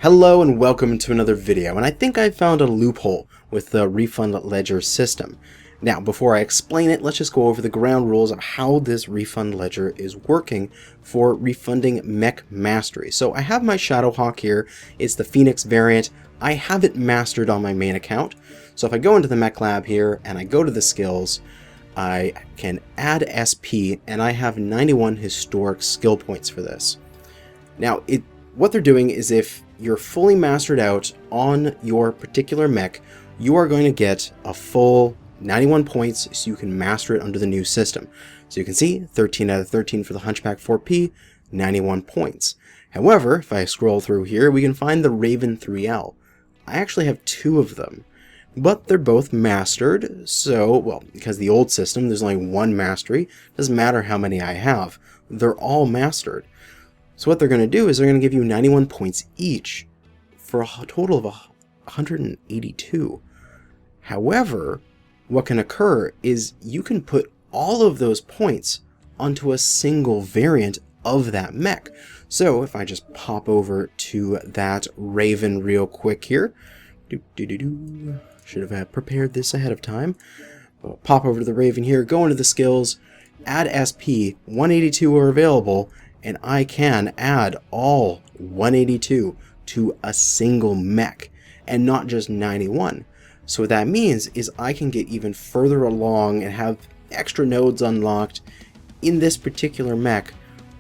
Hello and welcome to another video, and I think I found a loophole with the refund ledger system. Now, before I explain it, let's just go over the ground rules of how this refund ledger is working for refunding mech mastery. So I have my Shadowhawk here. It's the Phoenix variant. I have it mastered on my main account. So if I go into the mech lab here and I go to the skills, I can add SP and I have 91 historic skill points for this. Now, what they're doing is if you're fully mastered out on your particular mech, you are going to get a full 91 points so you can master it under the new system. So you can see 13 out of 13 for the Hunchback 4P, 91 points. However, if I scroll through here, we can find the Raven 3L. I actually have two of them, but they're both mastered. So, well, because the old system, there's only one mastery. Doesn't matter how many I have. They're all mastered. So what they're going to do is they're going to give you 91 points each for a total of 182. However, what can occur is you can put all of those points onto a single variant of that mech. So if I just pop over to that Raven real quick here, should have prepared this ahead of time. I'll pop over to the Raven here, go into the skills, add SP, 182 are available, and I can add all 182 to a single mech and not just 91. So what that means is I can get even further along and have extra nodes unlocked in this particular mech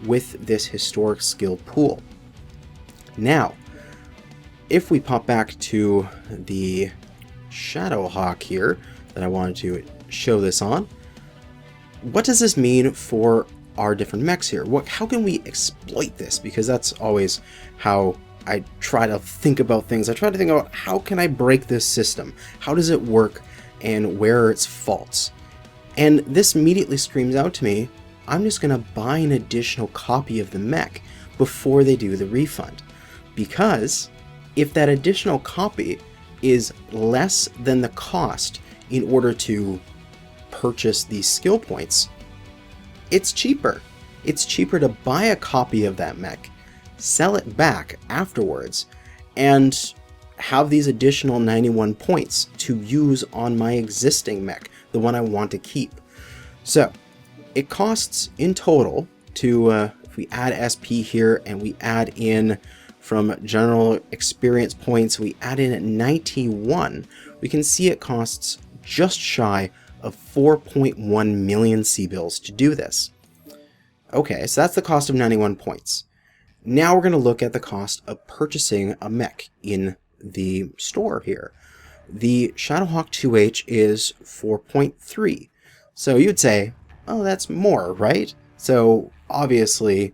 with this historic skill pool. Now, if we pop back to the Shadowhawk here that I wanted to show this on, what does this mean for our different mechs here? How can we exploit this? Because that's always how I try to think about things. I try to think about how can I break this system? How does it work and where are its faults? And this immediately screams out to me, I'm just going to buy an additional copy of the mech before they do the refund. Because if that additional copy is less than the cost in order to purchase these skill points, it's cheaper. It's cheaper to buy a copy of that mech, sell it back afterwards, and have these additional 91 points to use on my existing mech, the one I want to keep. So it costs in total to, if we add SP here and we add in from general experience points, we add in 91, we can see it costs just shy of 4.1 million C-bills to do this. Okay, so that's the cost of 91 points. Now we're going to look at the cost of purchasing a mech in the store here. The Shadowhawk 2H is 4.3. So you'd say, oh, that's more, right? So obviously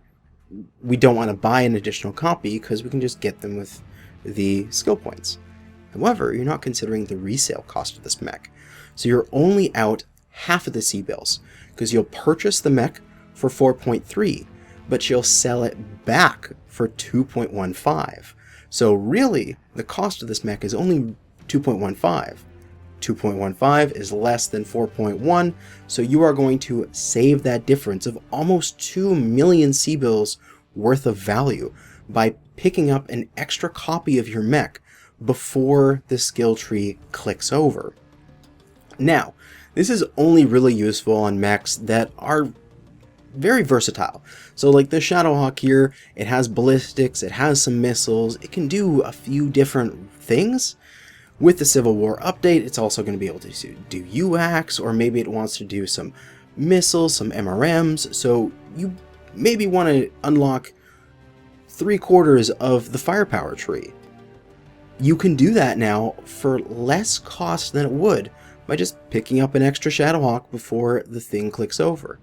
we don't want to buy an additional copy because we can just get them with the skill points. However, you're not considering the resale cost of this mech. So you're only out half of the C-bills because you'll purchase the mech for 4.3, but you'll sell it back for 2.15. So really, the cost of this mech is only 2.15. 2.15 is less than 4.1, so you are going to save that difference of almost 2 million C-bills worth of value by picking up an extra copy of your mech before the skill tree clicks over. Now, this is only really useful on mechs that are very versatile. So like the Shadowhawk here, it has ballistics, it has some missiles, it can do a few different things. With the Civil War update, it's also going to be able to do UACs, or maybe it wants to do some missiles, some MRMs, so you maybe want to unlock 3/4 of the firepower tree. You can do that now for less cost than it would by just picking up an extra Shadowhawk before the thing clicks over.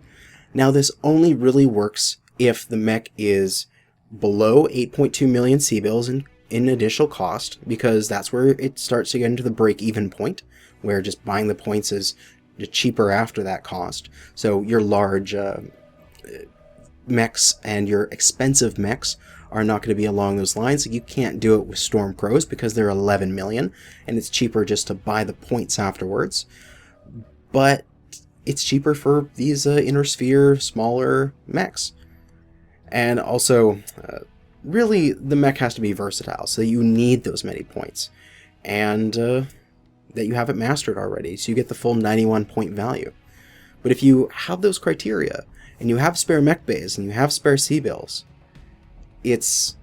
Now this only really works if the mech is below 8.2 million C-bills in additional cost, because that's where it starts to get into the break-even point, where just buying the points is cheaper after that cost. So your large mechs and your expensive mechs are not going to be along those lines. You can't do it with Stormcrows because they're 11 million, and it's cheaper just to buy the points afterwards. But it's cheaper for these inner sphere, smaller mechs. And also, really the mech has to be versatile, so you need those many points, and that you have it mastered already, so you get the full 91 point value. But if you have those criteria, and you have spare mech bays, and you have spare C-bills, it's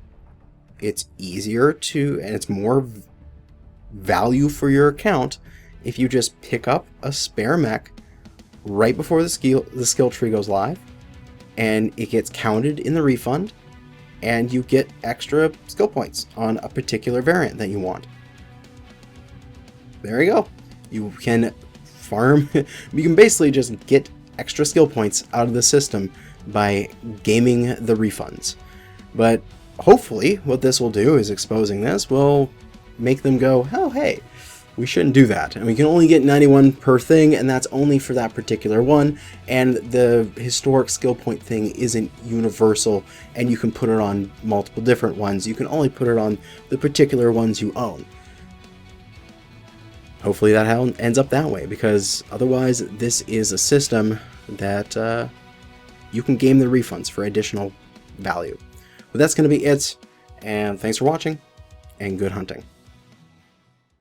easier to, and it's more value for your account if you just pick up a spare mech right before the skill tree goes live, and it gets counted in the refund, and you get extra skill points on a particular variant that you want. There you go. You can farm, you can basically just get extra skill points out of the system by gaming the refunds. But hopefully what this will do is exposing this will make them go, oh hey, we shouldn't do that. And we can only get 91 per thing, and that's only for that particular one, and the historic skill point thing isn't universal, and you can put it on multiple different ones. You can only put it on the particular ones you own. Hopefully that ends up that way, because otherwise this is a system that you can game the refunds for additional value. But that's going to be it, and thanks for watching, and good hunting.